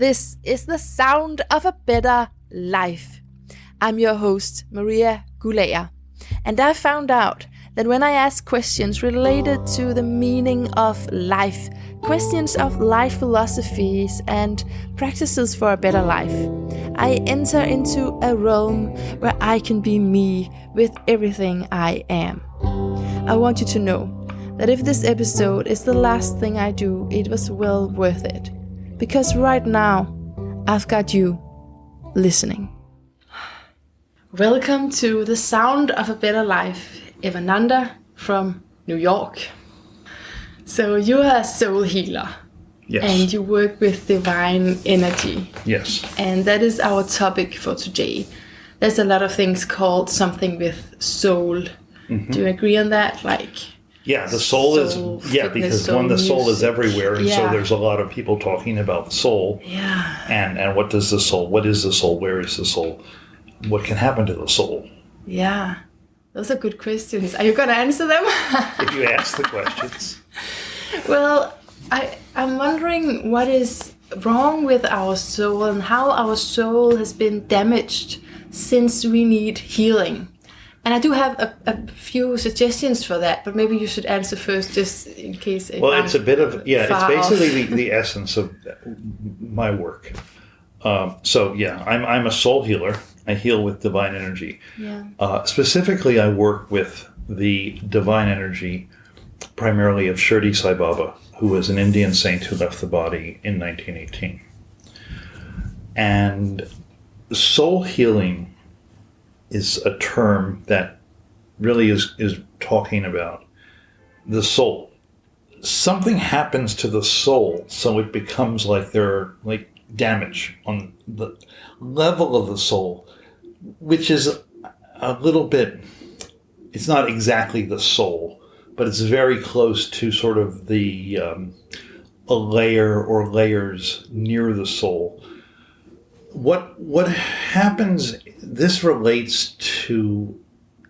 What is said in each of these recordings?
This is the sound of a better life. I'm your host, Maria Gulager, and I found out that when I ask questions related to the meaning of life, questions of life philosophies and practices for a better life, I enter into a realm where I can be me with everything I am. I want you to know that if this episode is the last thing I do, it was well worth it. Because right now, I've got you listening. Welcome to the sound of a better life, Evananda from New York. So you are a soul healer. Yes. And you work with divine energy. Yes. And that is our topic for today. There's a lot of things called something with soul. Mm-hmm. Do you agree on that? Yeah, the soul is, fitness, because soul the soul music. is everywhere, and so Yeah. there's a lot of people talking about soul. Yeah. And what does the soul, what is the soul, where is the soul, what can happen to the soul? Yeah. Those are good questions. Are you going to answer them? If you ask the questions. Well, I'm wondering what is wrong with our soul and how our soul has been damaged since we need healing. And I do have a few suggestions for that, but maybe you should answer first, just in case. It's a bit of, it's basically the essence of my work. I'm a soul healer. I heal with divine energy. Yeah. Specifically, I work with the divine energy, primarily of Shirdi Sai Baba, who was an Indian saint who left the body in 1918. And soul healing is a term that really is talking about the soul. Something happens to the soul, so it becomes like there are damage on the level of the soul, which is a little bit, it's not exactly the soul, but it's very close to sort of the a layer or layers near the soul. What happens, this relates to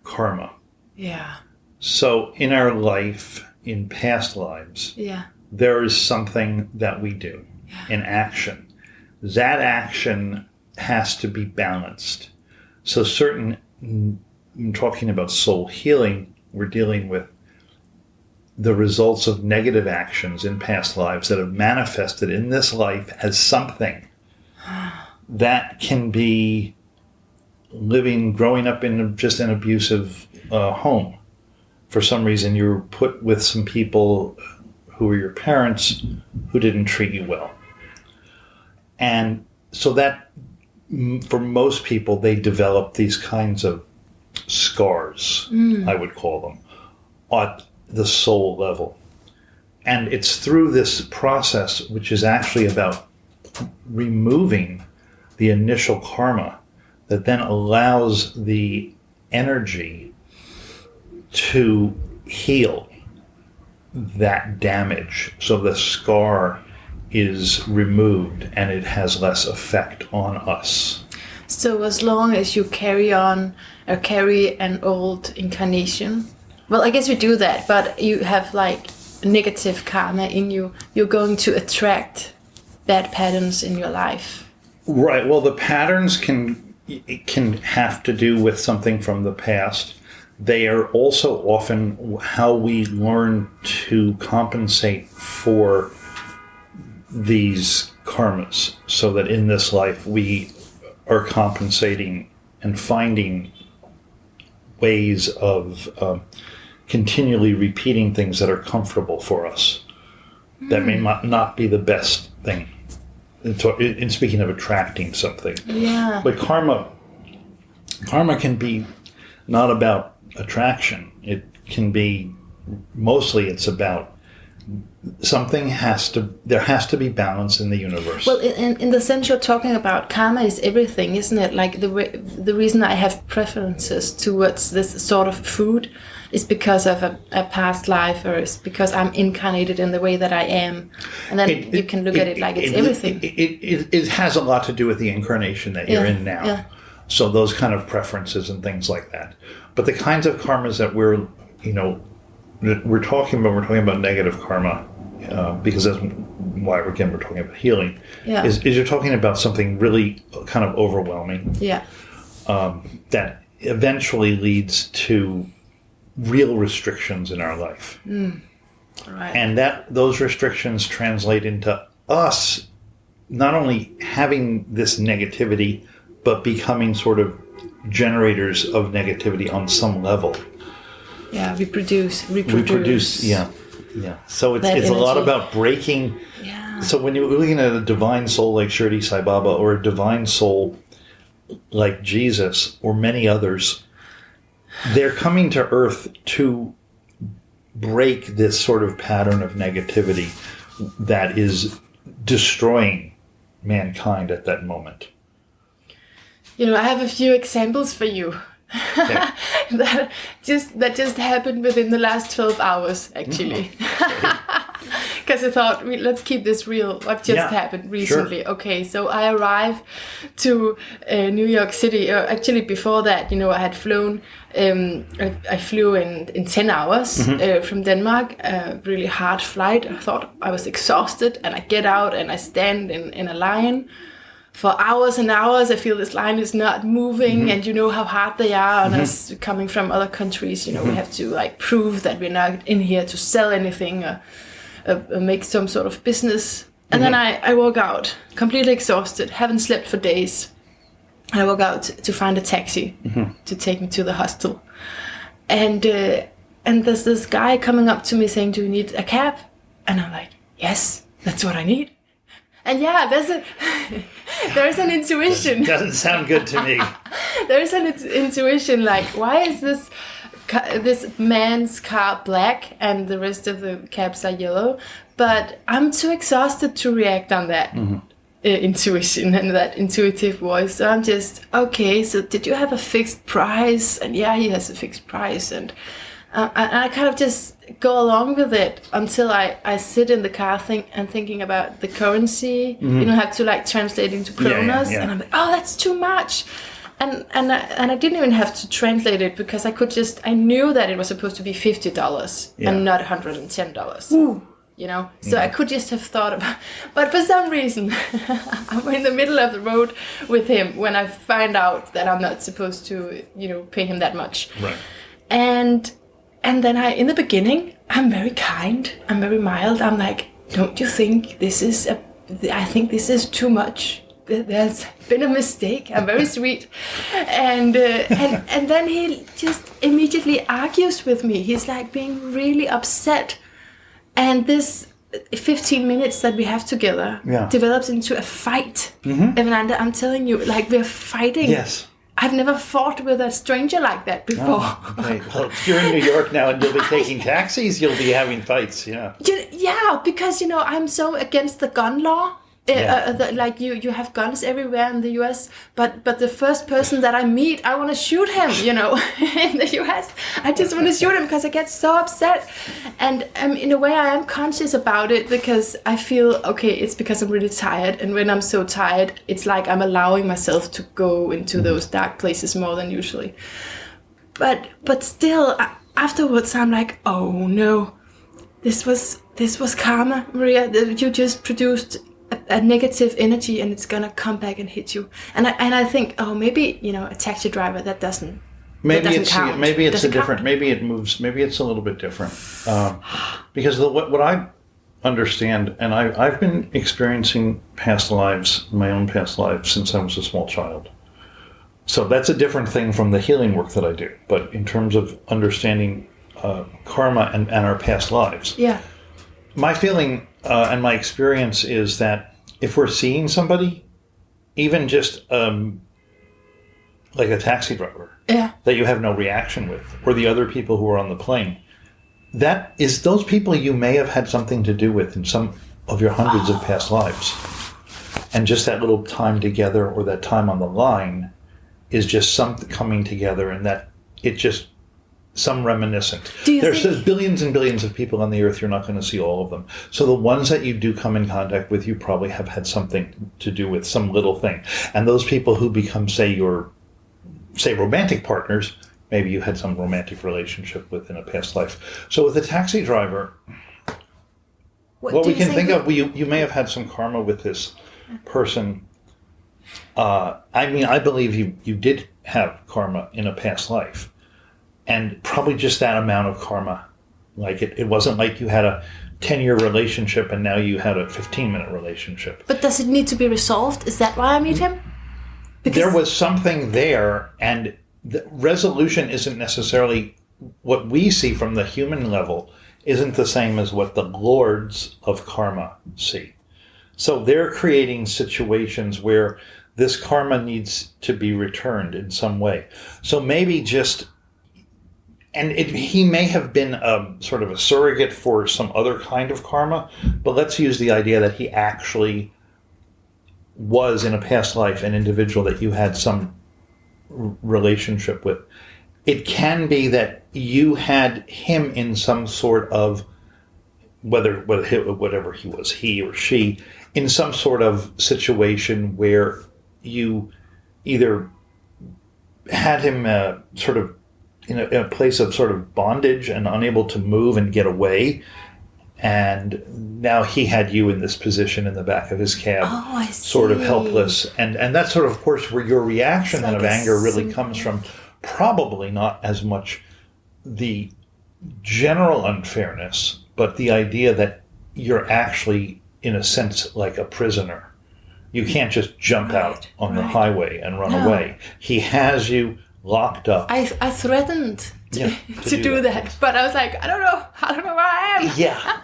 karma. Yeah. So in our life, in past lives, there is something that we do, an action. That action has to be balanced. So I'm talking about soul healing, we're dealing with the results of negative actions in past lives that have manifested in this life as something that can be growing up in just an abusive home. For some reason, you were put with some people who were your parents who didn't treat you well. And so that, for most people, they develop these kinds of scars, I would call them, at the soul level. And it's through this process, which is actually about removing the initial karma, that then allows the energy to heal that damage. So the scar is removed and it has less effect on us. So as long as you carry an old incarnation, well, I guess we do that, but you have negative karma in you, you're going to attract bad patterns in your life. Right. Well, the patterns can have to do with something from the past. They are also often how we learn to compensate for these karmas, so that in this life we are compensating and finding ways of continually repeating things that are comfortable for us. That may not be the best thing. In speaking of attracting something. Yeah. But karma can be not about attraction. It can be, mostly it's about there has to be balance in the universe. Well, in the sense you're talking about, karma is everything, isn't it? Like the reason I have preferences towards this sort of food is because of a past life, or it's because I'm incarnated in the way that I am. And then you can look at it like it's everything. It has a lot to do with the incarnation that you're in now. Yeah. So those kind of preferences and things like that. But the kinds of karmas that we're talking about negative karma because that's why we're talking about healing, is you're talking about something really kind of overwhelming. Yeah. That eventually leads to real restrictions in our life. Right. And those restrictions translate into us not only having this negativity, but becoming sort of generators of negativity on some level. Yeah, we reproduce. Yeah. So it's a lot about breaking. Yeah. So when you're looking at a divine soul like Shirdi Sai Baba, or a divine soul like Jesus, or many others, they're coming to Earth to break this sort of pattern of negativity that is destroying mankind at that moment. I have a few examples for you. Okay. that just happened within the last 12 hours, actually. Because I thought, let's keep this real. What just happened recently? Sure. Okay, so I arrived to New York City. Actually, before that, I had flown. I flew in 10 hours from Denmark. A really hard flight. I thought I was exhausted, and I get out and I stand in a line. For hours and hours, I feel this line is not moving, and you know how hard they are on us coming from other countries. We have to prove that we're not in here to sell anything or make some sort of business. And then I walk out completely exhausted, haven't slept for days. I walk out to find a taxi to take me to the hostel, and there's this guy coming up to me saying, "Do you need a cab?" And I'm like, "Yes, that's what I need." And there's an intuition. Doesn't sound good to me. There's an intuition like, why is this man's car black and the rest of the cabs are yellow? But I'm too exhausted to react on that intuition and that intuitive voice. So I'm just, okay, so did you have a fixed price? And yeah, he has a fixed price. And I kind of just go along with it until I sit in the car thinking about the currency. Have to translate into kronas, and I'm like, oh, that's too much. And I didn't even have to translate it because I knew that it was supposed to be $50 and not $110. So I could just have thought about, but for some reason I'm in the middle of the road with him when I find out that I'm not supposed to pay him that much. Right. And then in the beginning, I'm very kind, I'm very mild. I'm like, don't you think I think this is too much. There's been a mistake. I'm very sweet. And then he just immediately argues with me. He's being really upset. And this 15 minutes that we have together develops into a fight. Evananda, I'm telling you, we're fighting. Yes. I've never fought with a stranger like that before. Oh, okay. Well, if you're in New York now and you'll be taking taxis, you'll be having fights, yeah. Yeah, because, I'm so against the gun law. You have guns everywhere in the US, but the first person that I meet, I want to shoot him, in the US. I just want to shoot him because I get so upset. And in a way, I am conscious about it because I feel, okay, it's because I'm really tired. And when I'm so tired, it's like I'm allowing myself to go into those dark places more than usually. But still, afterwards, I'm like, oh no, this was karma, Maria. You just produced a negative energy and it's gonna come back and hit you. And I think, oh, maybe a taxi driver that doesn't. Maybe that it's count. maybe it's Does a different. Count? Maybe it moves. Maybe it's a little bit different. Because what I understand, and I've been experiencing my own past lives since I was a small child. So that's a different thing from the healing work that I do. But in terms of understanding karma and our past lives, my feeling and my experience is that if we're seeing somebody, even just like a taxi driver, that you have no reaction with, or the other people who are on the plane, those people you may have had something to do with in some of your hundreds of past lives. And just that little time together or that time on the line is just something coming together, and that it just some reminiscent. There's billions and billions of people on the earth. You're not going to see all of them. So the ones that you do come in contact with, you probably have had something to do with, some little thing. And those people who become, say, romantic partners, maybe you had some romantic relationship with in a past life. So with a taxi driver, Well, we can think of, you may have had some karma with this person. I believe you did have karma in a past life. And probably just that amount of karma. Like it wasn't like you had a 10-year relationship and now you had a 15-minute relationship. But does it need to be resolved? Is that why I meet him? Because there was something there, and the resolution isn't necessarily what we see from the human level, isn't the same as what the lords of karma see. So they're creating situations where this karma needs to be returned in some way. So maybe just... And he may have been sort of a surrogate for some other kind of karma, but let's use the idea that he actually was in a past life an individual that you had some relationship with. It can be that you had him in some sort of, whatever he was, he or she, in some sort of situation where you either had him sort of in a place of sort of bondage and unable to move and get away. And now he had you in this position in the back of his cab, sort of helpless. And that's sort of course, where your reaction of anger really comes from. Probably not as much the general unfairness, but the idea that you're actually, in a sense, like a prisoner. You can't just jump out on the highway and run away. He has you locked up. I threatened to do that, but I was like, I don't know where I am. Yeah,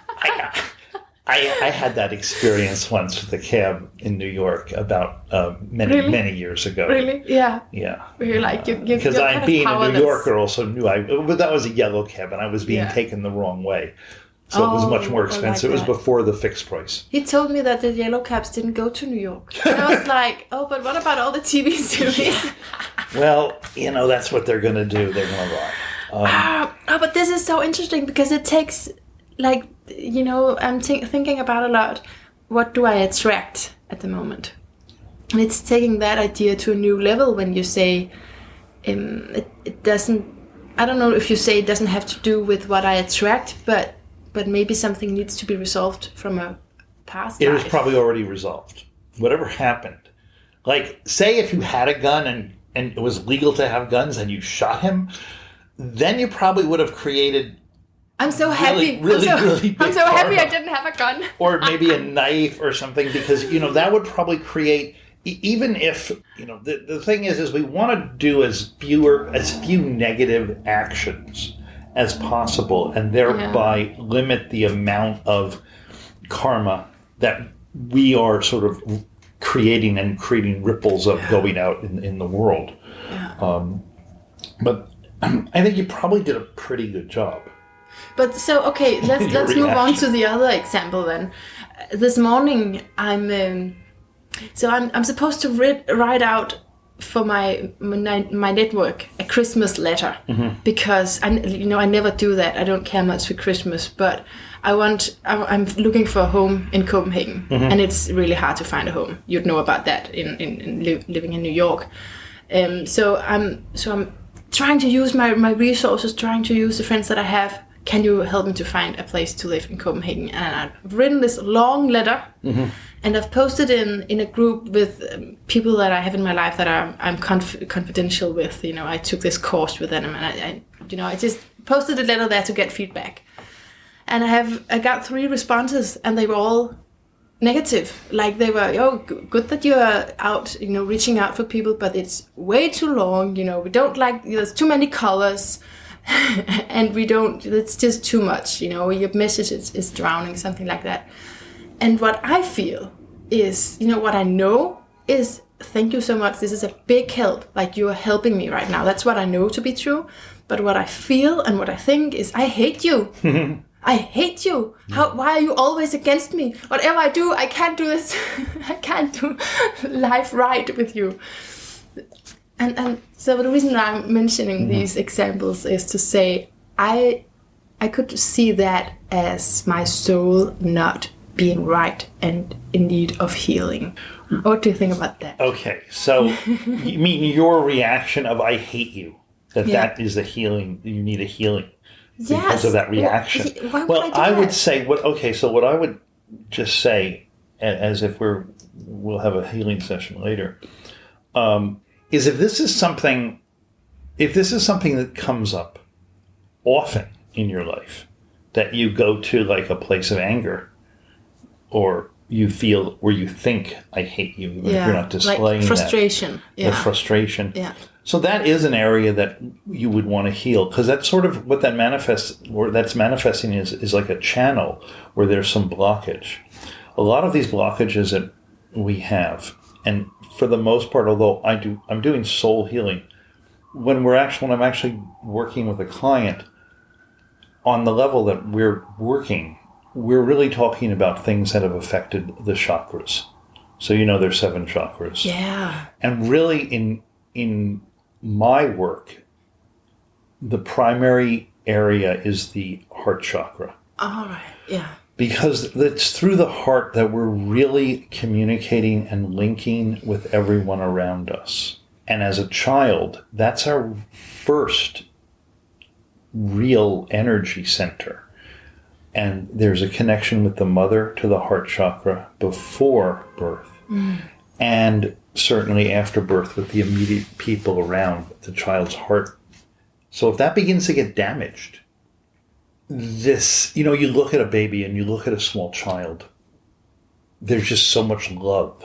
I had that experience once with a cab in New York about many years ago. Really? Yeah. Yeah. Where you're like, because I, being a New Yorker, also knew but that was a yellow cab, and I was being taken the wrong way. So it was much more expensive. It was before the fixed price. He told me that the yellow cabs didn't go to New York. And I was like, but what about all the TV series? Well, that's what they're going to do. They're going to lie. But this is so interesting because it takes, I'm thinking about a lot, what do I attract at the moment? And it's taking that idea to a new level when you say, it doesn't, I don't know if you say it doesn't have to do with what I attract, but maybe something needs to be resolved from a past life. It was probably already resolved. Whatever happened. Like, say if you had a gun and it was legal to have guns and you shot him, then you probably would have created... I'm so happy. I'm so happy I didn't have a gun. Or maybe a knife or something, because, that would probably create... Even if, the thing is we want to do as few negative actions as possible, and thereby limit the amount of karma that we are sort of creating ripples of going out in the world. Yeah. But I think you probably did a pretty good job. But so, okay, let's move on to the other example then. This morning, I'm supposed to write out for my network a Christmas letter, because I never do that. I don't care much for Christmas, but I'm looking for a home in Copenhagen, and it's really hard to find a home. You'd know about that in living in New York. So I'm trying to use my resources, trying to use the friends that I have. Can you help me to find a place to live in Copenhagen? And I've written this long letter, and I've posted in a group with people that I have in my life that I'm confidential with. I took this course with them, and I just posted a letter there to get feedback. And I got 3 responses, and they were all negative. Like they were, good that you're out, reaching out for people, but it's way too long. We don't like. There's too many colors. And it's just too much, your message is drowning, something like that. And what I feel is, what I know is, thank you so much, this is a big help, like you are helping me right now. That's what I know to be true. But what I feel and what I think is, I hate you. I hate you. Why are you always against me? Whatever I do, I can't do this. I can't do life right with you. And so the reason I'm mentioning these examples is to say I could see that as my soul not being right and in need of healing. What do you think about that? Okay, so you mean your reaction of I hate you, that is a healing, you need a healing because of that reaction. Well, I would say, what I would just say, as if we'll have a healing session later, is if this is something that comes up often in your life, that you go to like a place of anger, or you feel where you think, I hate you, even if you're not displaying like frustration. that. Yeah. The frustration. Yeah. So that is an area that you would want to heal, because that's sort of what that manifests, or that's manifesting is like a channel where there's some blockage. A lot of these blockages that we have, and for the most part, although I'm doing soul healing, when I'm actually working with a client, on the level that we're working, we're really talking about things that have affected the chakras. So there's 7 chakras. Yeah. And really in my work, the primary area is the heart chakra. All right. Yeah. Because it's through the heart that we're really communicating and linking with everyone around us. And as a child, that's our first real energy center. And there's a connection with the mother to the heart chakra before birth. And certainly after birth with the immediate people around the child's heart. So if that begins to get damaged, you look at a baby and you look at a small child, there's just so much love.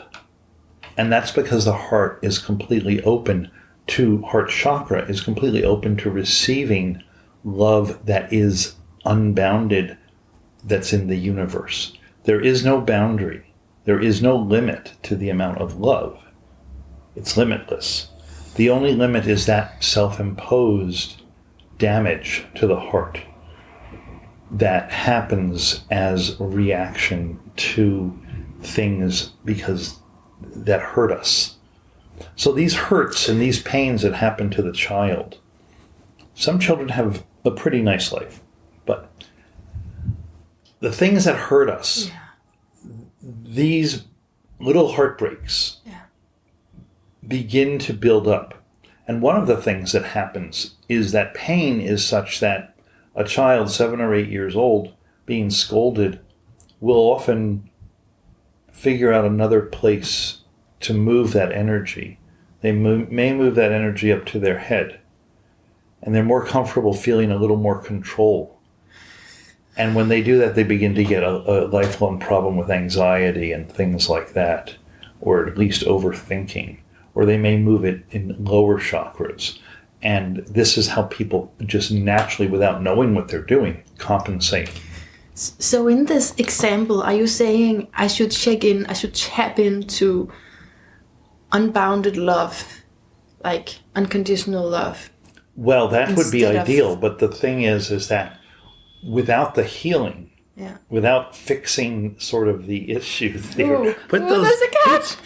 And that's because the heart is completely open heart chakra is completely open to receiving love that is unbounded, that's in the universe. There is no boundary. There is no limit to the amount of love. It's limitless. The only limit is that self-imposed damage to the heart that happens as a reaction to things that hurt us. So these hurts and these pains that happen to the child, some children have a pretty nice life, but the things that hurt us, these little heartbreaks begin to build up. And one of the things that happens is that pain is such that a child 7 or 8 years old being scolded will often figure out another place to move that energy. They may move that energy up to their head, and they're more comfortable feeling a little more control. And when they do that, they begin to get a lifelong problem with anxiety and things like that, or at least overthinking, or they may move it in lower chakras. And this is how people just naturally, without knowing what they're doing, compensate. So in this example, are you saying I should tap into unbounded love, like unconditional love? Well, that would be ideal, but the thing is that without the healing, without fixing sort of the issue there, there's a cat.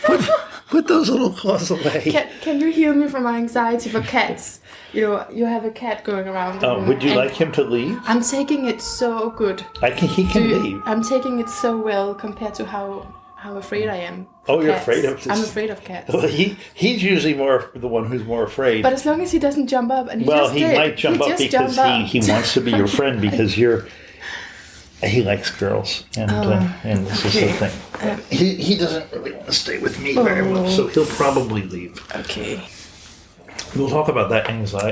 Put those little claws away. Can you heal me from my anxiety for cats? You have a cat going around. Would you like him to leave? I'm taking it so good. He can leave. I'm taking it so well compared to how afraid I am. Oh, you're afraid of this? I'm afraid of cats. Well, he's usually more the one who's more afraid. But as long as he doesn't jump up, and he might jump up because he wants to be your friend because he likes girls, and this is the thing. He doesn't really want to stay with me very well, so he'll probably leave. Okay. We'll talk about that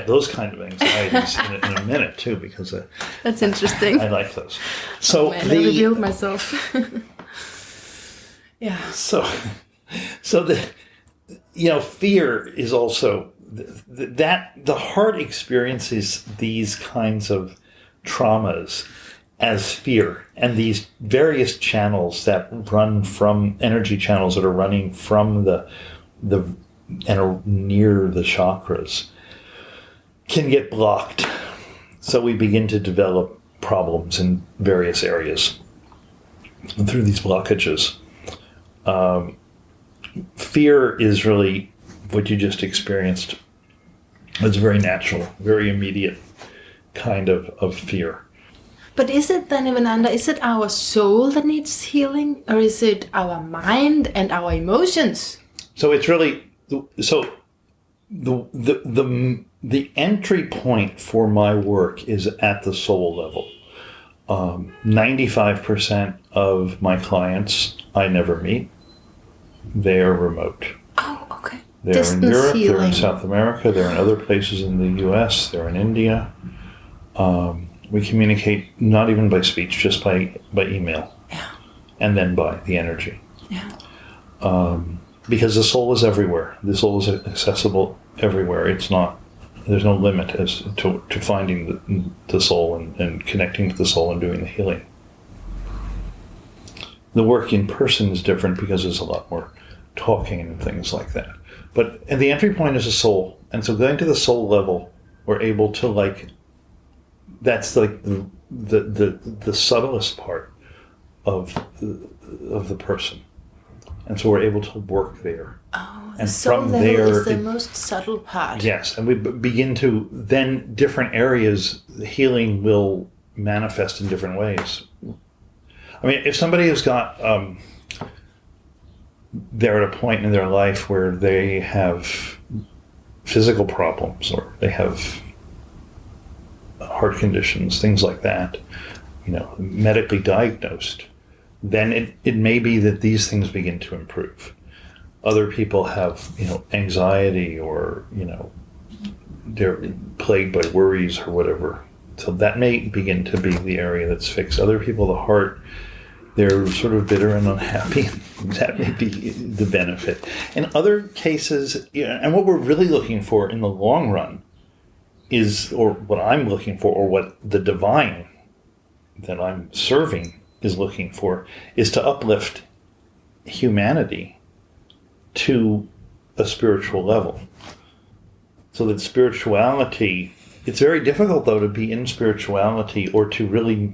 those kind of anxieties in a minute too, because that's interesting. I like those. So I revealed myself. Yeah. So fear is also that the heart experiences these kinds of traumas as fear, and these various channels that run from energy channels that are running from the and are near the chakras can get blocked. So we begin to develop problems in various areas through these blockages. Fear is really what you just experienced. It's very natural, very immediate kind of fear. But is it then, Evananda, is it our soul that needs healing, or is it our mind and our emotions? So it's really the entry point for my work is at the soul level. 95% of my clients I never meet. They are remote. Oh, okay. They're in Europe, they're in South America, they're in other places in the US, they're in India. We communicate not even by speech, just by email. Yeah. And then by the energy. Yeah. Because the soul is everywhere. The soul is accessible everywhere. There's no limit as to finding the soul and connecting to the soul and doing the healing. The work in person is different because there's a lot more talking and things like that. But the entry point is the soul. And so going to the soul level, we're able to that's like the subtlest part of the person. And so we're able to work there. Oh, and the soul from level there, is the most subtle part. Yes, and we begin to, then different areas, the healing will manifest in different ways. I mean, if somebody has got, they're at a point in their life where they have physical problems or they have heart conditions, things like that, medically diagnosed, then it may be that these things begin to improve. Other people have, anxiety or, they're plagued by worries or whatever. So that may begin to be the area that's fixed. Other people, the heart, they're sort of bitter and unhappy. That may be the benefit. In other cases, and what we're really looking for in the long run is, or what I'm looking for, or what the divine that I'm serving is looking for, is to uplift humanity to a spiritual level. So that spirituality, it's very difficult though to be in spirituality or to really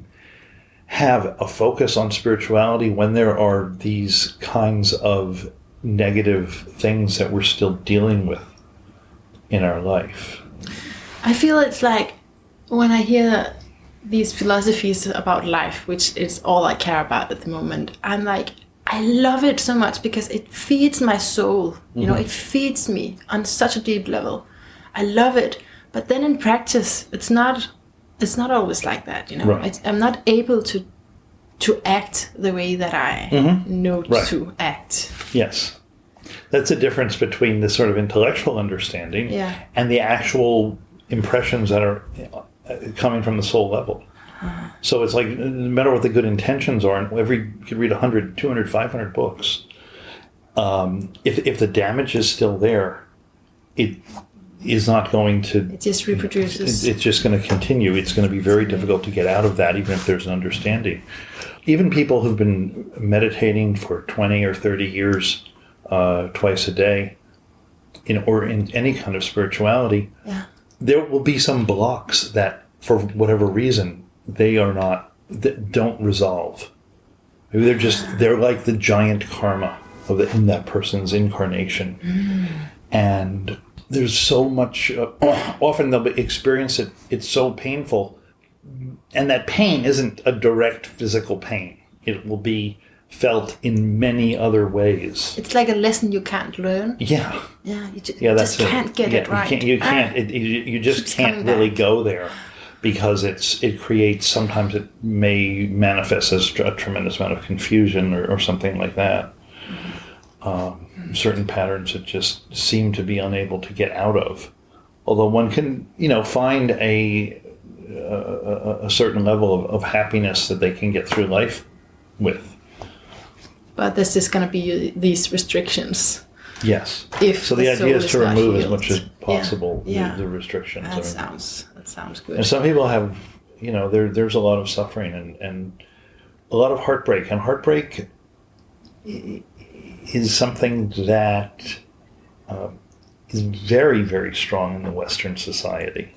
have a focus on spirituality when there are these kinds of negative things that we're still dealing with in our life. I feel it's like when I hear these philosophies about life, which is all I care about at the moment, I'm like, I love it so much because it feeds my soul. It feeds me on such a deep level. I love it. But then in practice, it's not always like that, Right. I'm not able to act the way that I know Right. to act. Yes. That's the difference between the sort of intellectual understanding and the actual impressions that are coming from the soul level. So it's like, no matter what the good intentions are, and you could read 100, 200, 500 books, if the damage is still there, it is not going to... It just reproduces. It's just going to continue. It's going to be very difficult to get out of that, even if there's an understanding. Even people who've been meditating for 20 or 30 years, twice a day, or in any kind of spirituality, there will be some blocks that, for whatever reason, that don't resolve. Maybe they're like the giant karma in that person's incarnation. And there's so much, often they'll experience it, it's so painful. And that pain isn't a direct physical pain. It will be felt in many other ways. It's like a lesson you can't learn. Yeah. Yeah, you just can't get it right. You can't. You just can't really go there because it creates, sometimes it may manifest as a tremendous amount of confusion or something like that. Certain patterns that just seem to be unable to get out of. Although one can, find a certain level of happiness that they can get through life with. But there's just going to be these restrictions. Yes. So the idea is to remove as much as possible the restrictions. That sounds good. And some people have, there's a lot of suffering and a lot of heartbreak. And heartbreak is something that is very, very strong in the Western society.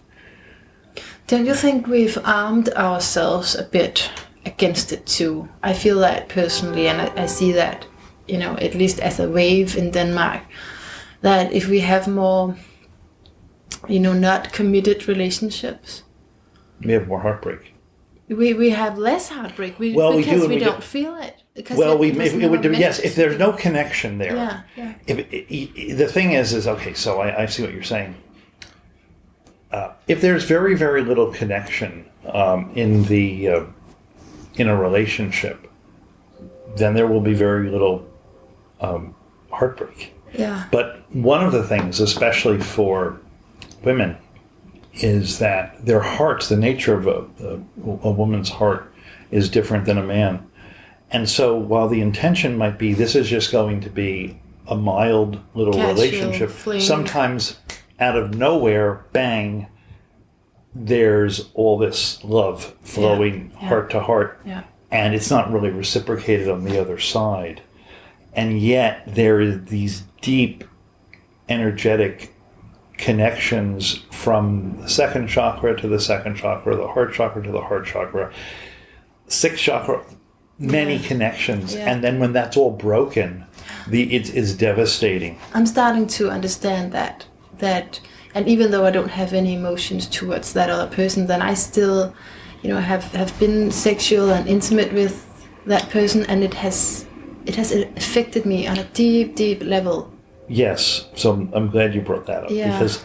Don't you think we've armed ourselves a bit against it too? I feel that personally, and I see that, at least as a wave in Denmark, that if we have more, not committed relationships, we have more heartbreak. We have less heartbreak because we don't feel it. Yes, if there's no connection there. Yeah. The thing is okay, so I see what you're saying. If there's very, very little connection in the in a relationship, then there will be very little heartbreak. Yeah. But one of the things, especially for women, is that their hearts, the nature of a woman's heart is different than a man. And so while the intention might be this is just going to be a mild little casual relationship, fling. Sometimes out of nowhere, bang, there's all this love flowing heart to heart. Yeah. And it's not really reciprocated on the other side. And yet there is these deep energetic connections from the second chakra to the second chakra, the heart chakra to the heart chakra, sixth chakra, many connections. Yeah. And then when that's all broken, it is devastating. I'm starting to understand that, and even though I don't have any emotions towards that other person, then I still, have been sexual and intimate with that person, and it has affected me on a deep, deep level. Yes, so I'm glad you brought that up, because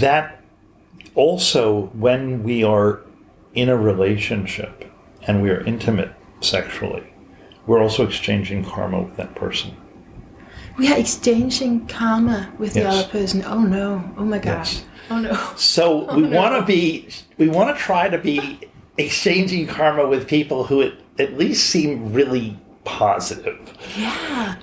that also, when we are in a relationship and we are intimate sexually, we're also exchanging karma with that person. We are exchanging karma with the other person. Oh no! Oh my gosh! Yes. Oh no! So we want to try to be exchanging karma with people who at least seem really positive. Yeah.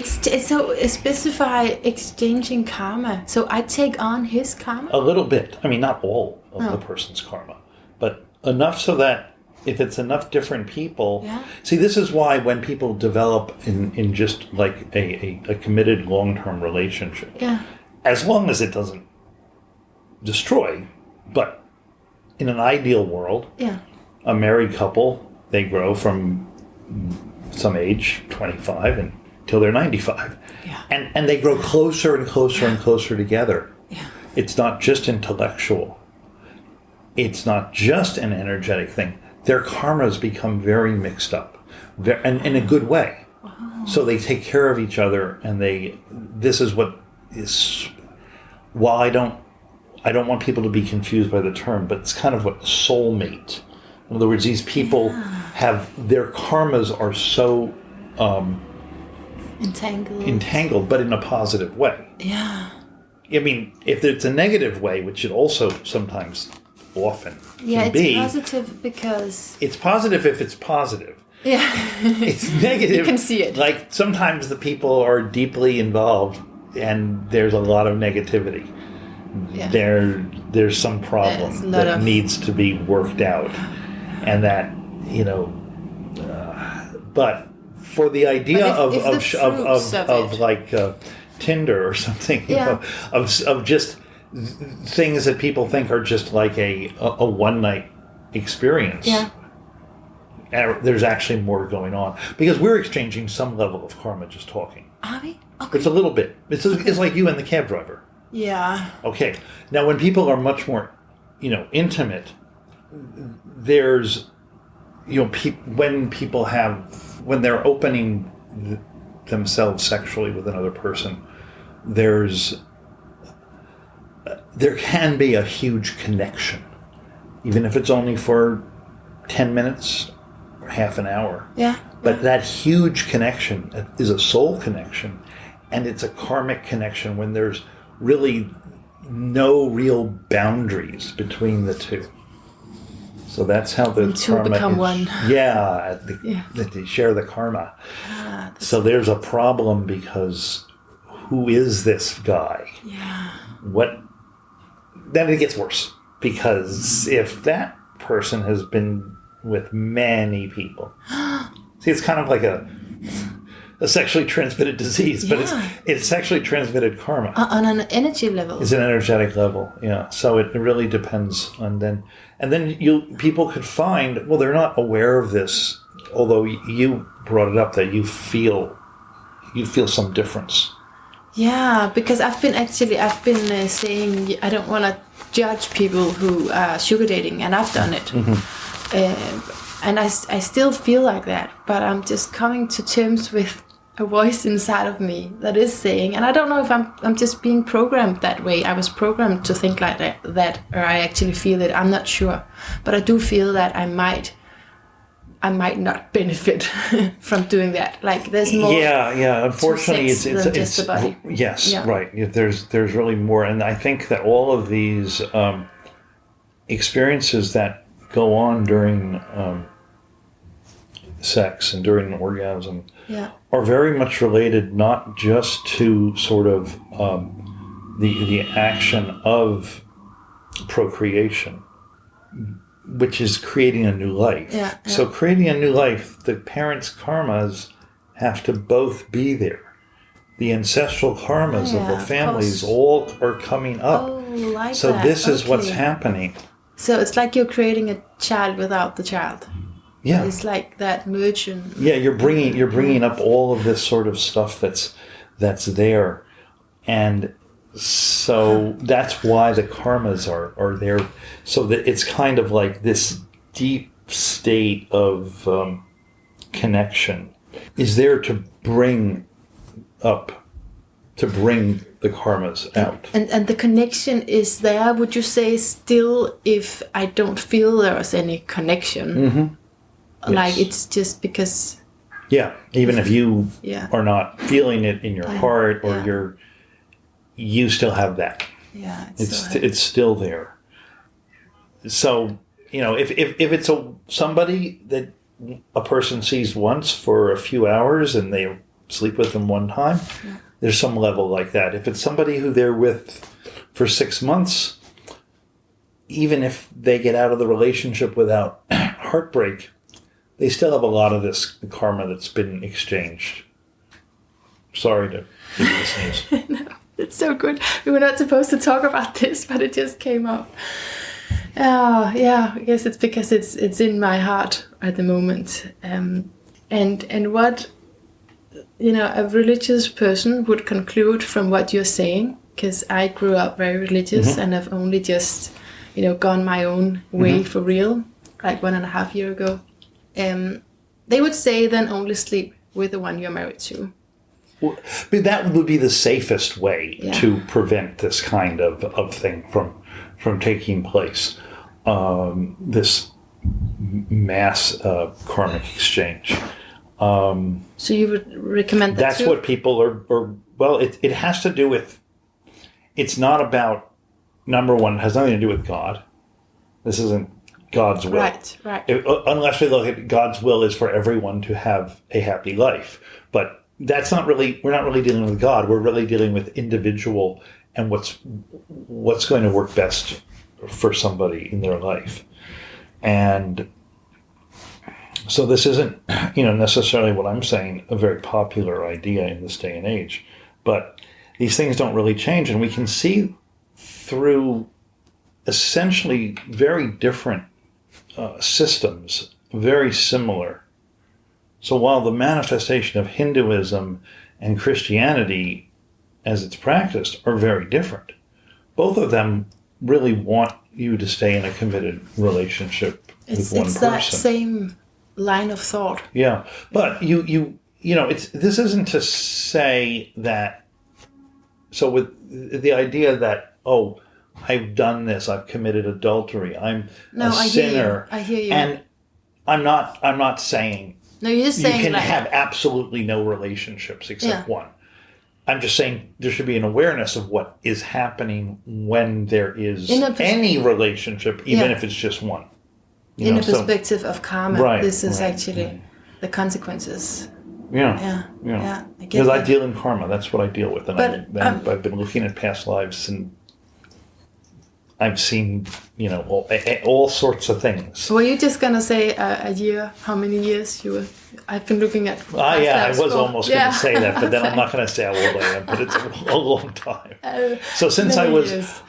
So specify exchanging karma. So I take on his karma? A little bit. I mean, not all of the person's karma, but enough so that if it's enough different people... Yeah. See, this is why when people develop in just like a committed long-term relationship, as long as it doesn't destroy, but in an ideal world, a married couple, they grow from some age, 25, until they're 95. Yeah. And they grow closer and closer and closer together. Yeah. It's not just intellectual. It's not just an energetic thing. Their karmas become very mixed up, and in a good way. Wow. So they take care of each other, and this is what is, while I don't want people to be confused by the term, but it's kind of what soulmate. In other words, these people have, their karmas are so entangled, but in a positive way. Yeah. I mean, if it's a negative way, which it also sometimes often can it's be. positive because... It's positive if it's positive. Yeah. It's negative. You can see it. Like, sometimes the people are deeply involved and there's a lot of negativity. Yeah. There's some problem that needs to be worked out. And that, but for the idea of like Tinder or something, of just things that people think are just like a one night experience. Yeah. There's actually more going on because we're exchanging some level of karma just talking. Are we? Okay. It's a little bit. It's like you and the cab driver. Yeah. Okay. Now, when people are much more, intimate, there's, when they're opening themselves sexually with another person, there can be a huge connection, even if it's only for 10 minutes or half an hour. Yeah. But that huge connection is a soul connection, and it's a karmic connection when there's really no real boundaries between the two. So that's how the karma become one. Yeah, that they share the karma. So there's a problem because who is this guy? Yeah. Then it gets worse because if that person has been with many people, see, it's kind of like a sexually transmitted disease, but it's sexually transmitted karma. On an energy level. It's an energetic level, yeah. So it really depends on then. And then people could find, well, they're not aware of this, although you brought it up that you feel some difference. Yeah, because I've been saying I don't want to judge people who are sugar dating, and I've done it. Mm-hmm. And I still feel like that, but I'm just coming to terms with a voice inside of me that is saying, and I don't know if I'm just being programmed that way. I was programmed to think like that, or I actually feel it. I'm not sure, but I do feel that I might I might not benefit from doing that. Like there's more. Yeah. Unfortunately, it's just the body. Yes, yeah. Right. There's really more, and I think that all of these experiences that go on during sex and during an orgasm are very much related not just to sort of the action of procreation, which is creating a new life. Yeah. So creating a new life, the parents' karmas have to both be there. The ancestral karmas of the families all are coming up. Oh, like so that. This is what's happening. So it's like you're creating a child without the child. Yeah. It's like that merging. Yeah, you're bringing up all of this sort of stuff that's there. And so that's why the karmas are there, so that it's kind of like this deep state of connection is there to bring the karmas out. And the connection is there, would you say, still if I don't feel there is any connection? Mm-hmm. Like yes. It's just because... Yeah, even if you are not feeling it in your heart or you still have that. Yeah, it's still there. So, if it's somebody that a person sees once for a few hours and they sleep with them one time, there's some level like that. If it's somebody who they're with for 6 months, even if they get out of the relationship without heartbreak, they still have a lot of this karma that's been exchanged. Sorry to give you this news. No. It's so good. We were not supposed to talk about this, but it just came up. Oh, yeah. I guess it's because it's in my heart at the moment. And what a religious person would conclude from what you're saying, because I grew up very religious and I've only just gone my own way for real, like 1.5 years ago. They would say then only sleep with the one you're married to. But that would be the safest way to prevent this kind of thing from taking place. This mass karmic exchange. So you would recommend that that's too? What people are well, it has to do with, it's not about, number one, it has nothing to do with God. This isn't God's will. Right. Unless we look at God's will is for everyone to have a happy life. But that's not really, we're not really dealing with God. We're really dealing with individual and what's going to work best for somebody in their life. And so this isn't, necessarily what I'm saying, a very popular idea in this day and age. But these things don't really change. And we can see through essentially very different systems, very similar. So while the manifestation of Hinduism and Christianity as it's practiced are very different, both of them really want you to stay in a committed relationship with one person. It's that same line of thought. Yeah. But this isn't to say that, so with the idea that, I've done this, I've committed adultery, I'm a sinner. I hear you. And I'm not saying, no, you're just saying you can have absolutely no relationships except one. I'm just saying there should be an awareness of what is happening when there is any relationship, even if it's just one. In a perspective of karma, this is actually the consequences. Yeah. Because I deal in karma. That's what I deal with. And I've been looking at past lives and I've seen, all sorts of things. Were you just going to say a year, how many years I've been looking at? I was almost going to say that, but then I'm not going to say how old I am, but it's a long time. So since I was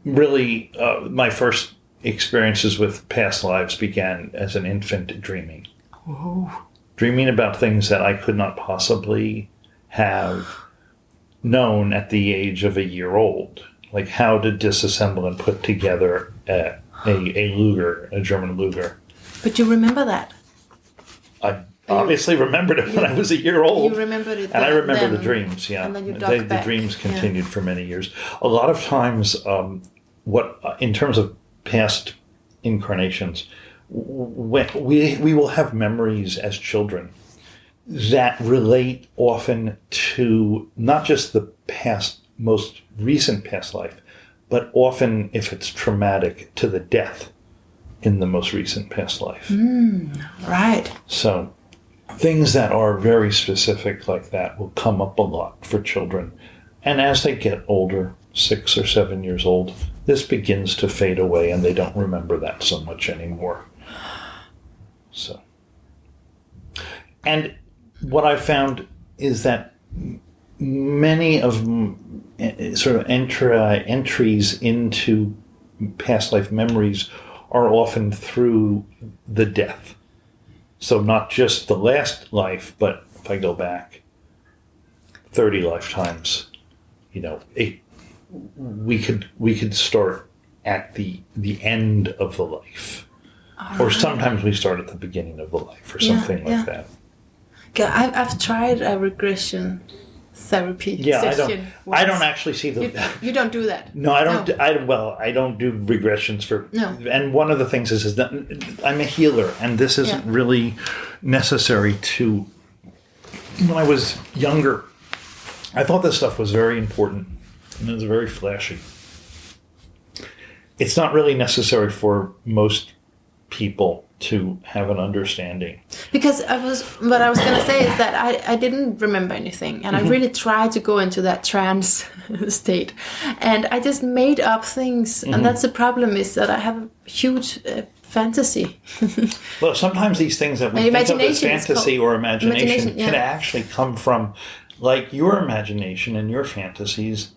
really, my first experiences with past lives began as an infant dreaming. Oh. Dreaming about things that I could not possibly have known at the age of a year old. Like how to disassemble and put together a Luger, a German Luger. But you remember that? I obviously remembered it when I was a year old. You remembered it and I remember the dreams, And then you the dreams continued for many years. A lot of times, in terms of past incarnations, we will have memories as children that relate often to not just the past, most recent past life, but often, if it's traumatic, to the death in the most recent past life. Right. So things that are very specific like that will come up a lot for children. And as they get older, 6 or 7 years old, this begins to fade away and they don't remember that so much anymore. So, and what I found is that many of sort of entries into past life memories are often through the death. So not just the last life, but if I go back 30 lifetimes, we could start at the end of the life. Or sometimes we start at the beginning of the life or something like that. Yeah, I've tried a regression therapy session. I don't actually see you don't do that. No, I don't. No. I don't do regressions for. No. And one of the things is that I'm a healer, and this isn't really necessary to. When I was younger, I thought this stuff was very important, and it was very flashy. It's not really necessary for most people to have an understanding. Because what I was going to say is that I didn't remember anything, and I really tried to go into that trance state, and I just made up things, and that's the problem, is that I have a huge fantasy. Well, sometimes these things that we think of as fantasy or imagination can actually come from, like, your imagination and your fantasies.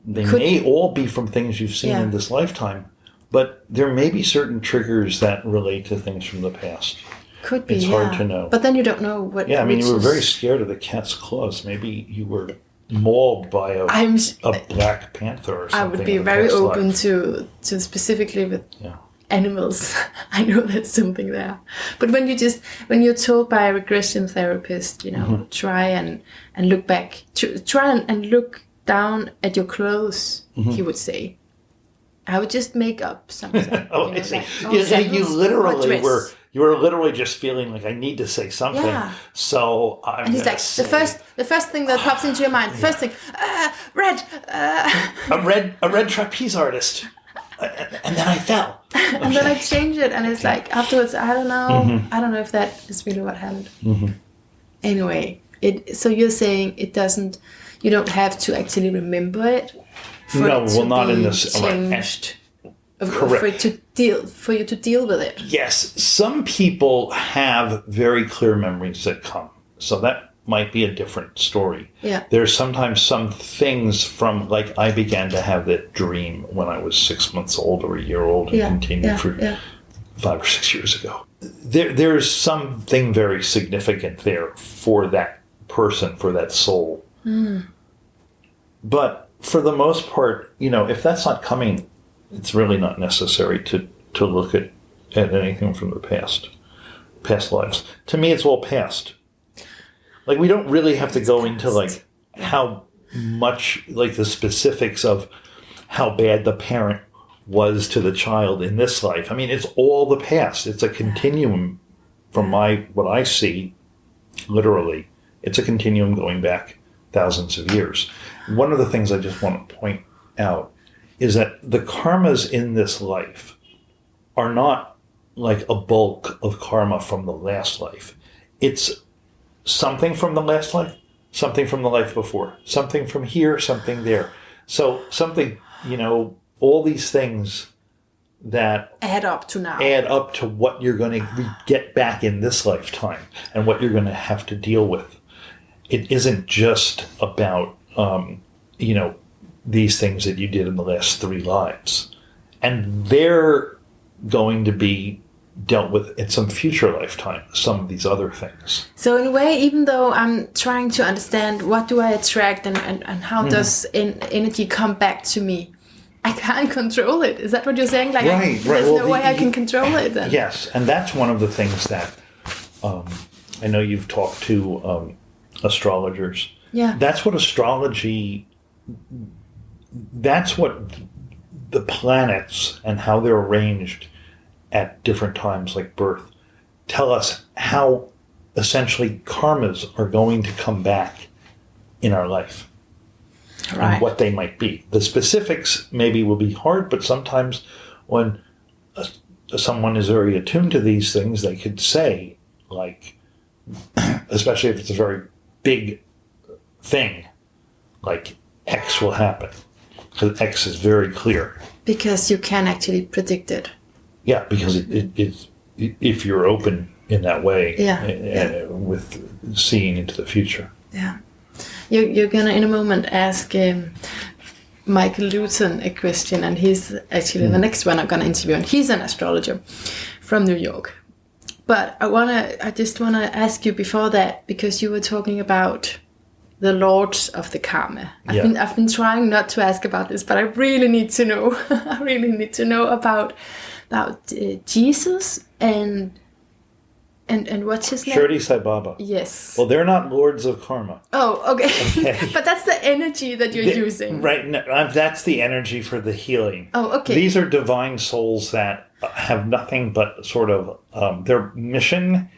They may all be from things you've seen in this lifetime, but there may be certain triggers that relate to things from the past. Could be, It's hard to know. But then you don't know what... Yeah, I mean, you were very scared of the cat's claws. Maybe you were mauled by a black panther or something. I would be very open to specifically with animals. I know there's something there. But when you're told by a regression therapist, try and look back, try and look down at your clothes, he would say. I would just make up something. I see. You literally were literally just feeling like, I need to say something. Yeah. So I'm. And he's like, the first thing that pops into your mind, the first thing, red. A red trapeze artist, and then I fell. And then I changed it, and it's like afterwards, I don't know. I don't know if that is really what happened. Anyway, so you're saying it doesn't. You don't have to actually remember it. Not in this. Changed. Correct. For you to deal with it. Yes, some people have very clear memories that come, so that might be a different story. Yeah. There's sometimes some things from, like, I began to have that dream when I was 6 months old or a year old, and continued for 5 or 6 years ago. There's something very significant there for that person, for that soul. But for the most part, if that's not coming, it's really not necessary to look at anything from the past lives. To me, it's all past. Like, we don't really have to go into, like, how much, like, the specifics of how bad the parent was to the child in this life. I mean, it's all the past. It's a continuum from what I see, literally. It's a continuum going back thousands of years. One of the things I just want to point out is that the karmas in this life are not like a bulk of karma from the last life. It's something from the last life, something from the life before, something from here, something there. So something, all these things that add up to what you're going to get back in this lifetime and what you're going to have to deal with. It isn't just about, these things that you did in the last 3 lives. And they're going to be dealt with in some future lifetime, some of these other things. So in a way, even though I'm trying to understand what do I attract and how does energy come back to me, I can't control it. Is that what you're saying? Like, right. There's no way I can control it then. Yes, and that's one of the things that I know you've talked to astrologers. Yeah. That's what astrology, that's what the planets and how they're arranged at different times, like birth, tell us how essentially karmas are going to come back in our life. Right. And what they might be. The specifics maybe will be hard, but sometimes when someone is very attuned to these things, they could say, like, especially if it's a very big thing, like X will happen. Because X is very clear. Because you can actually predict it. Yeah, because it if you're open in that way, with seeing into the future. Yeah. You're going to, in a moment, ask Michael Luton a question, and he's actually the next one I'm going to interview, and he's an astrologer from New York. But I just want to ask you before that, because you were talking about the lords of the karma. I've been trying not to ask about this, but I really need to know. I really need to know about Jesus and what's his name? Shirdi Sai Baba. Yes. Well, they're not lords of karma. Oh, okay. But that's the energy that you're using. Right. No, that's the energy for the healing. Oh, okay. These are divine souls that have nothing but sort of, their mission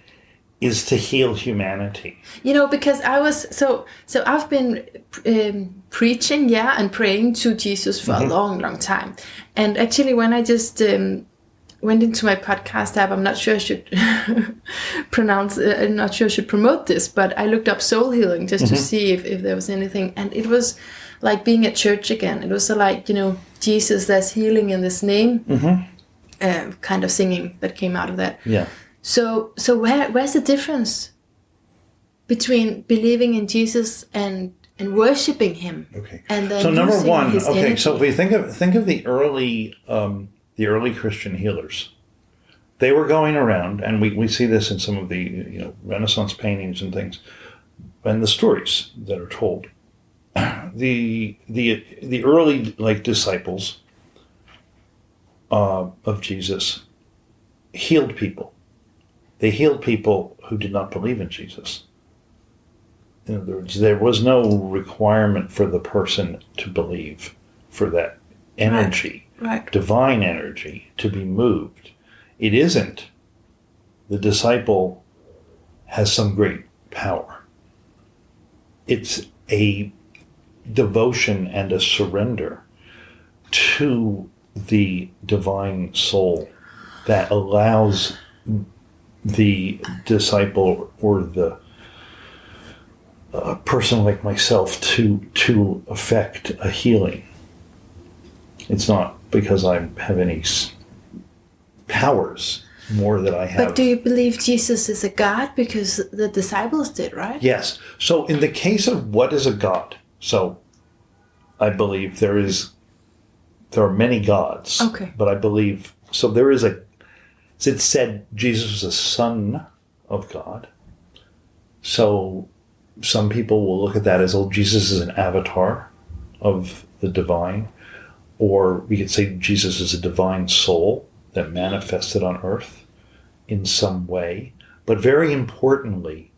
is to heal humanity. Because I was, so I've been preaching, and praying to Jesus for a long, long time. And actually when I just went into my podcast app, I'm not sure I should I'm not sure I should promote this, but I looked up Soulhealing just to see if there was anything. And it was like being at church again. It was like, Jesus, there's healing in this name, kind of singing that came out of that. Yeah. So where's the difference between believing in Jesus and worshiping him? Okay. And then so number one, energy. So if we think of the early Christian healers, they were going around, and we see this in some of the Renaissance paintings and things, and the stories that are told. The early disciples of Jesus healed people. They healed people who did not believe in Jesus. In other words, there was no requirement for the person to believe, for that energy, divine energy, to be moved. It isn't the disciple has some great power. It's a devotion and a surrender to the divine soul that allows the disciple or the person like myself to affect a healing. It's not because I have any powers more that I have. But do you believe Jesus is a God? Because the disciples did, right? Yes. So in the case of what is a God, so I believe there are many gods. Okay. But I believe, so there is it's said Jesus was a son of God. So some people will look at that as, Jesus is an avatar of the divine. Or we could say Jesus is a divine soul that manifested on earth in some way. But very importantly,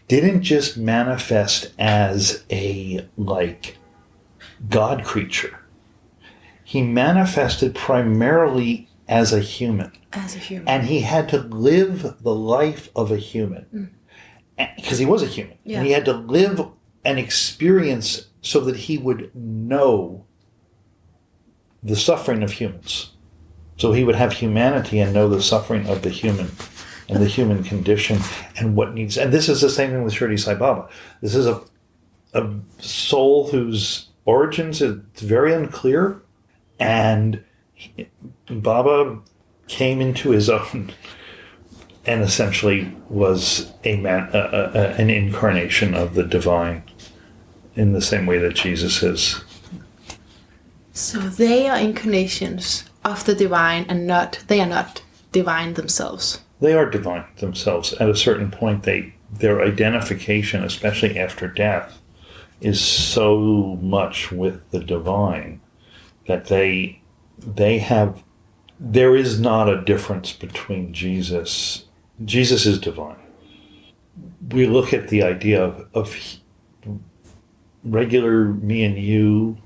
didn't just manifest as a, God creature. He manifested primarily as a human. As a human. And he had to live the life of a human. Because he was a human. Yeah. And he had to live an experience so that he would know the suffering of humans. So he would have humanity and know the suffering of the human and the human condition and what needs. And this is the same thing with Shirdi Sai Baba. This is a soul whose origins is very unclear, and Baba came into his own and essentially was an incarnation of the divine in the same way that Jesus is. So they are incarnations of the divine, and they are not divine themselves. They are divine themselves. At a certain point, their identification, especially after death, is so much with the divine that there is not a difference between Jesus. Jesus is divine. We look at the idea of regular me and you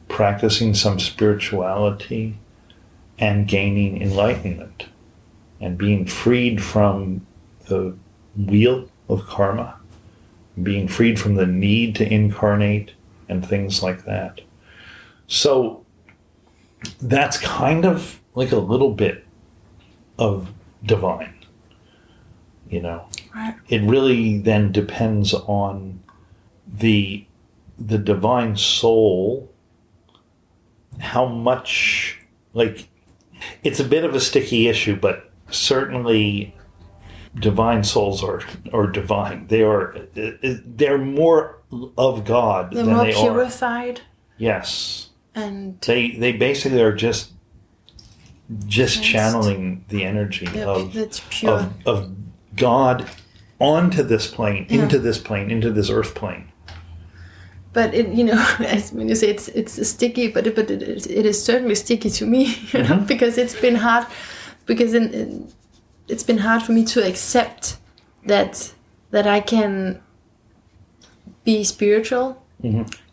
practicing some spirituality and gaining enlightenment and being freed from the wheel of karma, being freed from the need to incarnate and things like that. So that's kind of like a little bit of divine, Right. It really then depends on the divine soul, how much, it's a bit of a sticky issue, but certainly divine souls are divine. They're more of God They're than more they purified. are. Yes. And they basically are just channeling the energy of God onto this plane, into this plane, into this earth plane. But as when you say it's sticky, but it is certainly sticky to me, because it's been hard, because it's been hard for me to accept that I can be spiritual,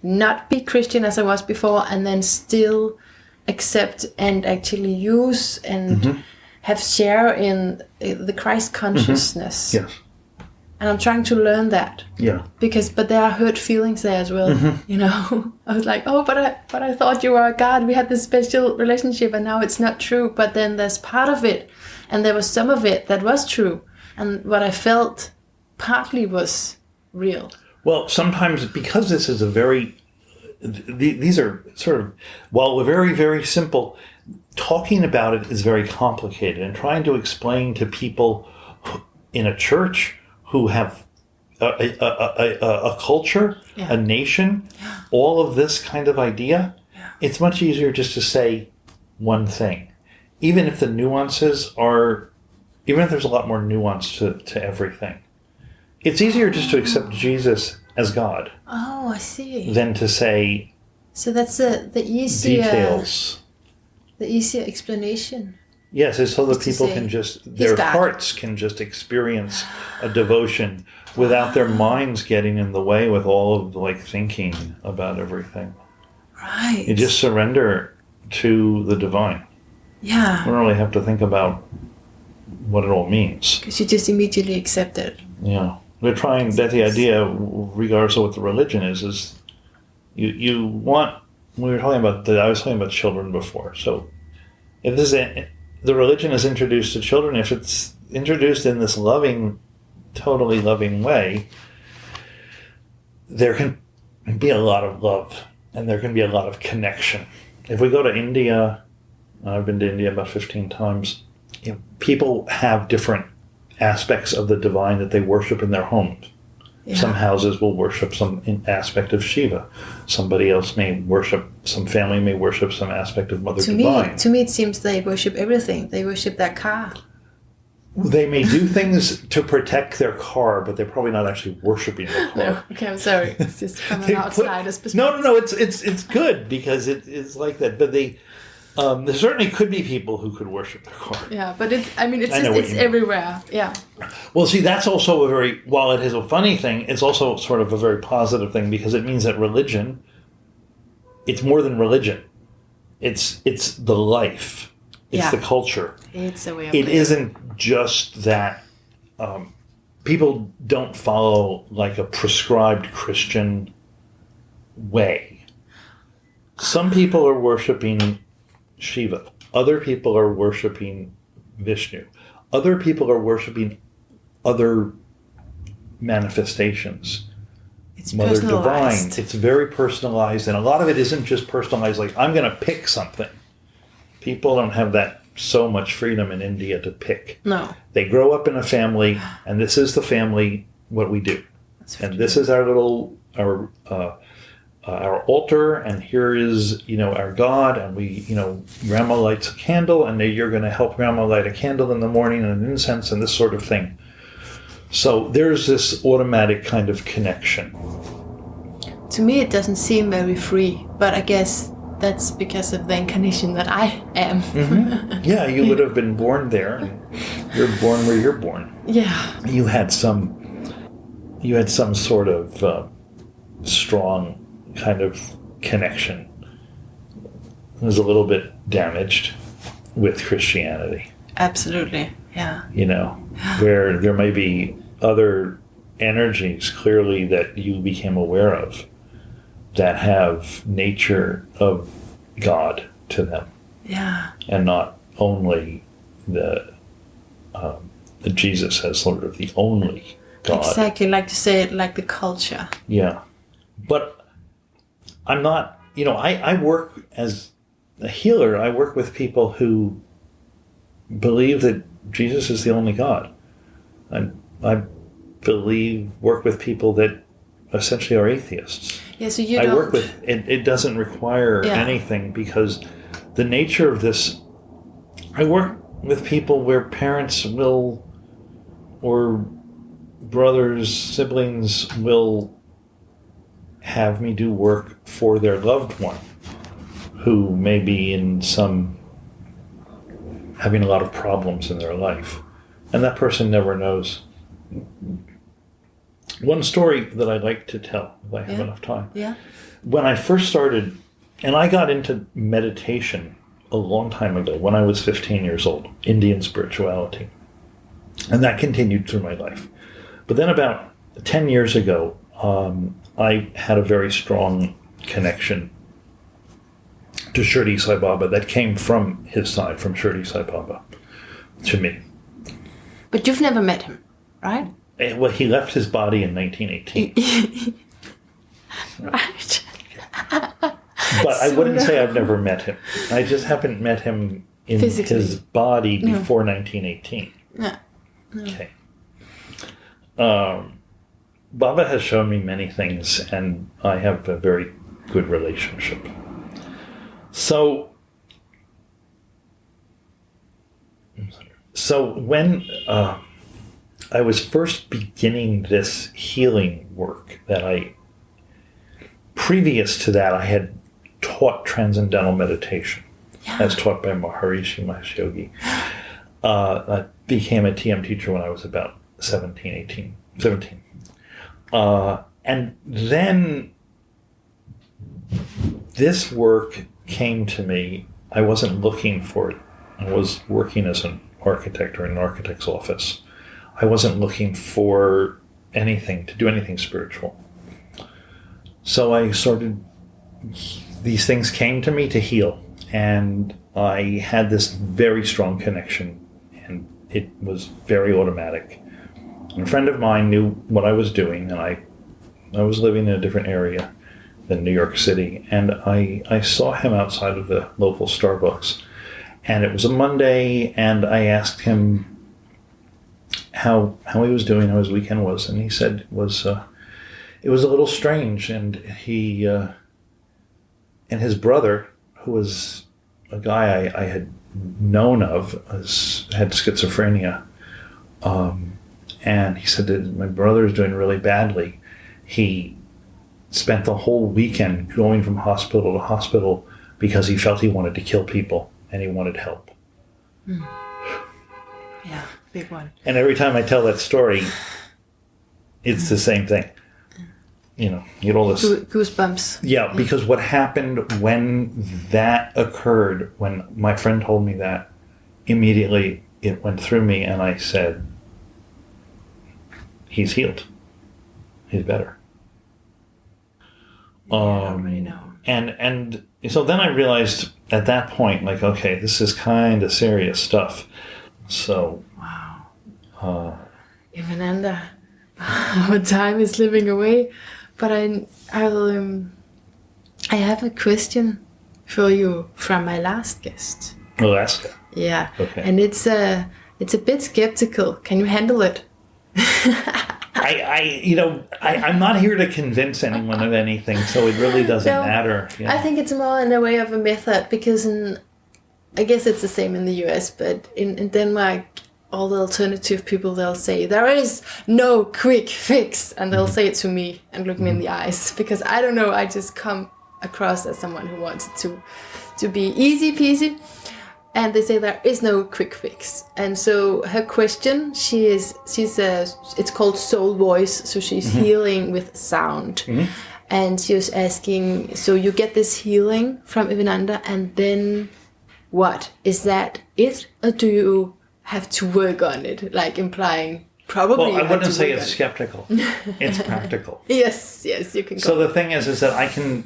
not be Christian as I was before, and then still accept and actually use and have share in the Christ consciousness. Yes. And I'm trying to learn that. Yeah. But there are hurt feelings there as well. I was like, oh, but I thought you were a God. We had this special relationship, and now it's not true. But then there's part of it, and there was some of it that was true, and what I felt partly was real. Well, sometimes because this is these are sort of, while we're very, very simple, talking about it is very complicated, and trying to explain to people in a church who have a culture, a nation, all of this kind of idea, it's much easier just to say one thing. Even if the nuances even if there's a lot more nuance to everything. It's easier just to accept Jesus as God. Oh, I see. Than to say... So that's the easier... Details. The easier explanation. Yes, it's so that people can their hearts can just experience a devotion without their minds getting in the way with all of thinking about everything. Right. You just surrender to the divine. Yeah. You don't really have to think about what it all means. Because you just immediately accept it. Yeah. We're trying, that's the idea, regardless of what the religion is you want, we were talking about, I was talking about children before, so if the religion is introduced to children, if it's introduced in this loving, totally loving way, there can be a lot of love and there can be a lot of connection. If we go to India, I've been to India about 15 times, people have different aspects of the divine that they worship in their homes. Yeah. Some houses will worship some aspect of Shiva. Somebody else some family may worship some aspect of Mother Divine. To me, it seems they worship everything. They worship their car. They may do things to protect their car, but they're probably not actually worshiping their car. No, okay, I'm sorry. It's just from an outsider's perspective. No, it's good because it's like that. But there certainly could be people who could worship their car. Yeah, but it's everywhere. Yeah. Well, see, that's also while it is a funny thing, it's also sort of a very positive thing because it means that religion, it's more than religion. It's the life. It's the culture. It's a way of It isn't just that people don't follow a prescribed Christian way. Some people are worshiping Shiva. Other people are worshiping Vishnu. Other people are worshiping other manifestations. It's Mother personalized. Divine. It's very personalized, and a lot of it isn't just personalized, I'm going to pick something. People don't have that so much freedom in India to pick. No. They grow up in a family, and this is the family, what we do. And this is our little, our altar, and here is, our God, and we, Grandma lights a candle, and you're going to help Grandma light a candle in the morning and an incense and this sort of thing. So there's this automatic kind of connection. To me, it doesn't seem very free, but I guess that's because of the incarnation that I am. Mm-hmm. Yeah, you would have been born there, and you're born where you're born. Yeah. You had some sort of strong kind of connection. It was a little bit damaged with Christianity. Absolutely, yeah. You know, where there may be other energies clearly that you became aware of that have nature of God to them. Yeah. And not only the Jesus as sort of the only God. Exactly, like you say, like the culture. Yeah. But I'm not, you know, I work as a healer. I work with people who believe that Jesus is the only God. I work with people that essentially are atheists. Yeah, so you I work with, it doesn't require anything, because the nature of this, I work with people where parents will, or brothers, siblings will have me do work for their loved one who may be having a lot of problems in their life. And that person never knows. One story that I'd like to tell, if I have enough time. Yeah. When I first started, and I got into meditation a long time ago, when I was 15 years old, Indian spirituality. And that continued through my life. But then about 10 years ago, I had a very strong connection to Shirdi Sai Baba that came from his side, from Shirdi Sai Baba, to me. But you've never met him, right? Well, he left his body in 1918. Right. But I wouldn't say I've never met him. I just haven't met him in physically. His body before 1918. Yeah. Okay. Baba has shown me many things, and I have a very good relationship. So when I was first beginning this healing work, previous to that, I had taught transcendental meditation, as taught by Maharishi Mahesh Yogi. I became a TM teacher when I was about 17. And then this work came to me. I wasn't looking for it. I was working as an architect or in an architect's office. I wasn't looking for anything, to do anything spiritual. So I started, these things came to me to heal. And I had this very strong connection, and it was very automatic. And a friend of mine knew what I was doing, and I was living in a different area than New York City, and I saw him outside of the local Starbucks. And it was a Monday, and I asked him how he was doing, how his weekend was, and he said it was a little strange. And he and his brother, who was a guy I had known of, had schizophrenia, and he said that my brother is doing really badly. He spent the whole weekend going from hospital to hospital because he felt he wanted to kill people and he wanted help. Mm. Yeah, big one. And every time I tell that story, it's the same thing. You know, you get all this... Goosebumps. Yeah, because what happened when that occurred, when my friend told me that, immediately it went through me and I said, he's healed. He's better. I already know. And so then I realized at that point, like, okay, this is kind of serious stuff. So... Wow. Evananda, our time is slipping away, but I have a question for you from my last guest. Alaska. Yeah. Okay. And it's a bit skeptical. Can you handle it? I'm not here to convince anyone of anything, so it really doesn't matter. You know? I think it's more in a way of a method, because I guess it's the same in the US, but in Denmark, all the alternative people, they'll say, there is no quick fix, and they'll say it to me and look me in the eyes, because I don't know, I just come across as someone who wants it to be easy peasy. And they say there is no quick fix. And so her question, it's called soul voice. So she's healing with sound. Mm-hmm. And she was asking, so you get this healing from Evananda, and then what? Is that it? Or do you have to work on it? Like implying probably. Well, I wouldn't say it's skeptical. It's practical. Yes, you can go. So the thing is that I can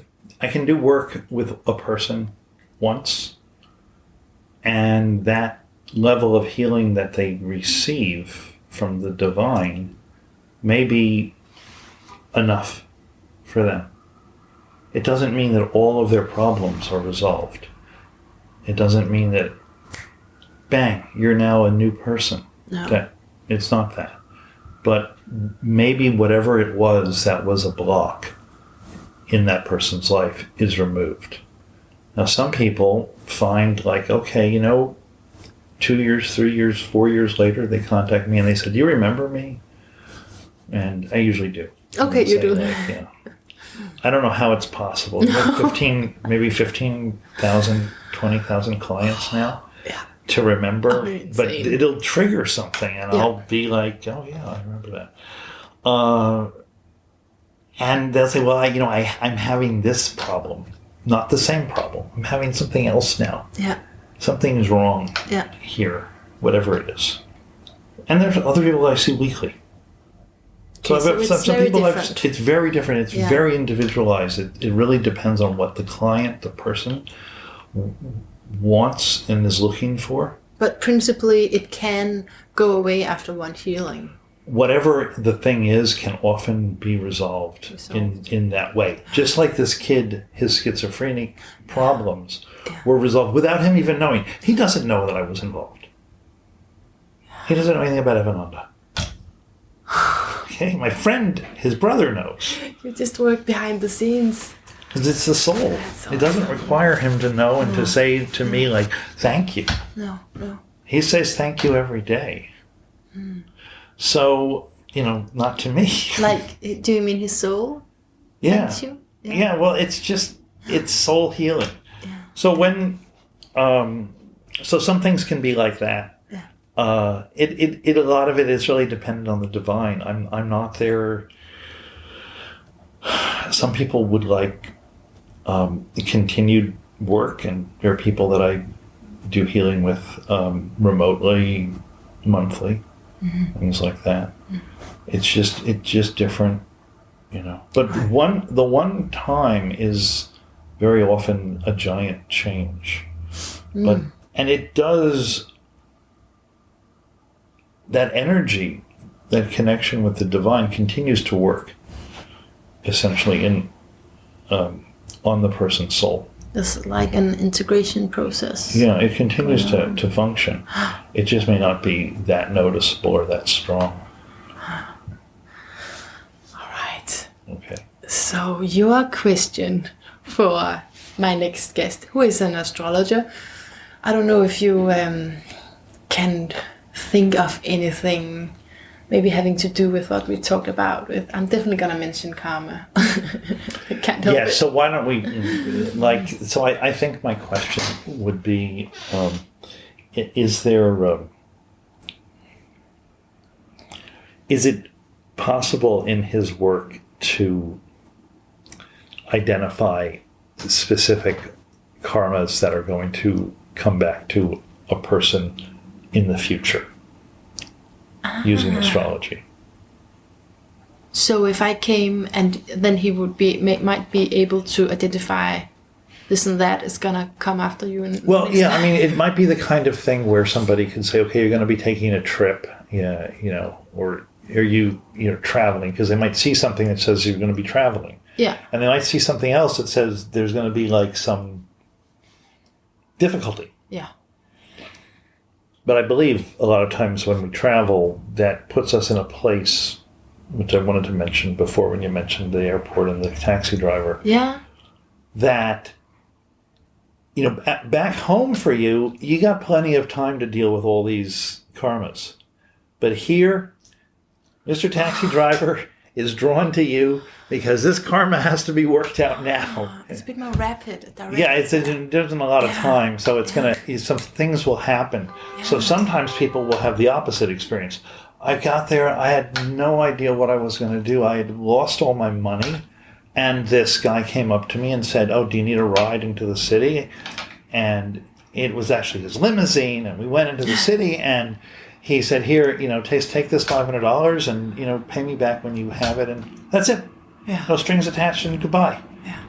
do work with a person once, and that level of healing that they receive from the divine may be enough for them. It doesn't mean that all of their problems are resolved. It doesn't mean that, bang, you're now a new person. No. It's not that. But maybe whatever it was that was a block in that person's life is removed. Now, some people find like, okay, 2 years, 3 years, 4 years later, they contact me and they said, do you remember me? And I usually do. Okay, you do. Like, I don't know how it's possible. No. 15,000, 20,000 clients now to remember. But it'll trigger something and I'll be like, oh yeah, I remember that. And they'll say, well, I'm having this problem. Not the same problem. I'm having something else now. Yeah. Something's wrong here, whatever it is. And there's other people I see weekly. So I've got some people it's very different. It's very individualized. It really depends on what the client, the person wants and is looking for. But principally, it can go away after one healing. Whatever the thing is can often be resolved. In that way. Just like this kid, his schizophrenic problems were resolved without him even knowing. He doesn't know that I was involved. He doesn't know anything about Evananda. Okay, my friend, his brother knows. You just work behind the scenes. Because it's the soul. It doesn't require him to know and to say to me, like, thank you. No. He says thank you every day. So, not to me. Like, do you mean his soul? Yeah. Thanks you? Yeah, well, it's soul healing. Yeah. So when, so some things can be like that. It a lot of it is really dependent on the divine. I'm not there. Some people would like continued work, and there are people that I do healing with remotely, monthly, things like that. It's just different, But the one time is very often a giant change, and it does. That energy, that connection with the divine continues to work essentially on the person's soul. It's like an integration process. Yeah, it continues to function. It just may not be that noticeable or that strong. All right. Okay. So your question for my next guest, who is an astrologer. I don't know if you can think of anything maybe having to do with what we talked about. I'm definitely going to mention karma. I can't help it. So why don't we, I think my question would be, is it possible in his work to identify specific karmas that are going to come back to a person in the future using astrology? So if I came and then he would might be able to identify this and that is going to come after you. It might be the kind of thing where somebody can say, okay, you're going to be taking a trip, or are you traveling, because they might see something that says you're going to be traveling. Yeah. And they might see something else that says there's going to be like some difficulty. Yeah. But I believe a lot of times when we travel, that puts us in a place, which I wanted to mention before when you mentioned the airport and the taxi driver. Yeah. That, back home for you, you got plenty of time to deal with all these karmas. But here, Mr. Taxi Driver is drawn to you because this karma has to be worked out now. It's a bit more rapid. Direct. Yeah, there isn't a lot of time, so it's some things will happen. Yeah. So sometimes people will have the opposite experience. I got there, I had no idea what I was going to do. I had lost all my money, and this guy came up to me and said, "Oh, do you need a ride into the city?" And it was actually his limousine, and we went into the city, and he said, here, take this $500 and, pay me back when you have it. And that's it. Yeah. No strings attached and goodbye. Yeah.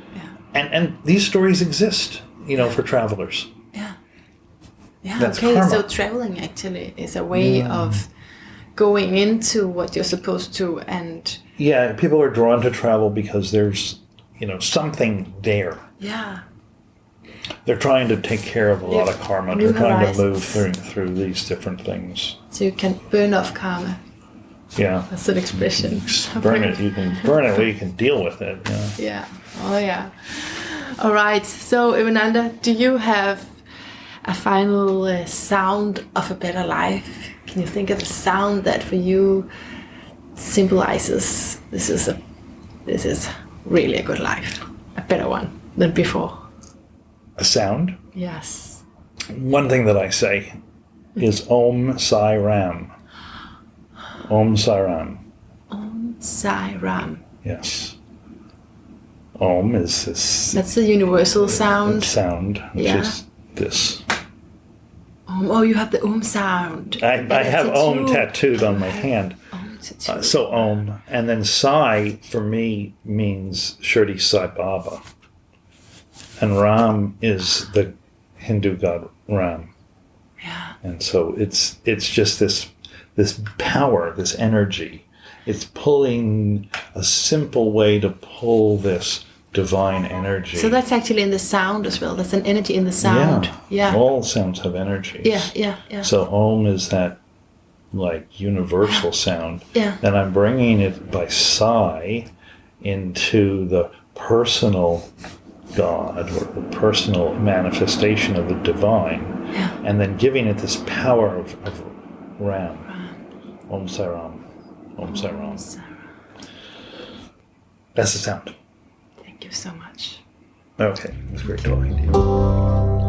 And these stories exist, for travelers. Yeah. Yeah. That's okay. karma. So traveling actually is a way of going into what you're supposed to. And yeah, people are drawn to travel because there's, something there. Yeah. They're trying to take care of a lot of karma. They're trying to move through these different things. So you can burn off karma. Yeah. That's an expression. Burn it. You can burn it, or you can deal with it. Yeah. Oh, yeah. All right. So, Evananda, do you have a final sound of a better life? Can you think of a sound that for you symbolizes this is really a good life, a better one than before? A sound? Yes. One thing that I say is Om Sai Ram. Om Sai Ram. Om Sai Ram. Yes. Om is this... That's the universal sound. Sound, which is this. Oh, you have the Om sound. I have Om tattooed on my hand. So Om. And then Sai, for me, means Shirdi Sai Baba. And Ram is the Hindu god Ram. Yeah. And so it's just this power, this energy. It's pulling a simple way to pull this divine energy. So that's actually in the sound as well. That's an energy in the sound. Yeah. All sounds have energies. Yeah. So Om is that universal sound. Yeah. And I'm bringing it by Sai into the personal God, or the personal manifestation of the divine, and then giving it this power of Ram. Om Sai Ram. Om Sai Ram. That's the sound. Thank you so much. Okay, it was great talking to you.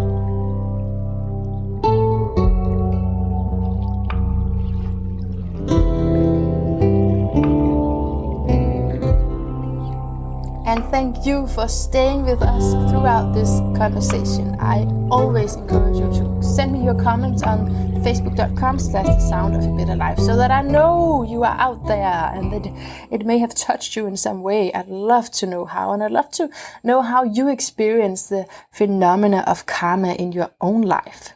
And thank you for staying with us throughout this conversation. I always encourage you to send me your comments on facebook.com/the sound of a better life, so that I know you are out there and that it may have touched you in some way. I'd love to know how, and I'd love to know how you experience the phenomena of karma in your own life.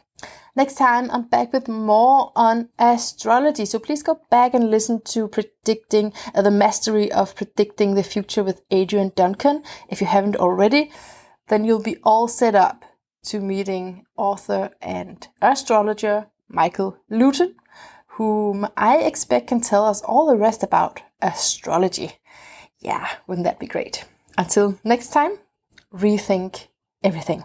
Next time, I'm back with more on astrology. So please go back and listen to Predicting the Mastery of Predicting the Future with Adrian Duncan. If you haven't already, then you'll be all set up to meeting author and astrologer Michael Lyden, whom I expect can tell us all the rest about astrology. Yeah, wouldn't that be great? Until next time, rethink everything.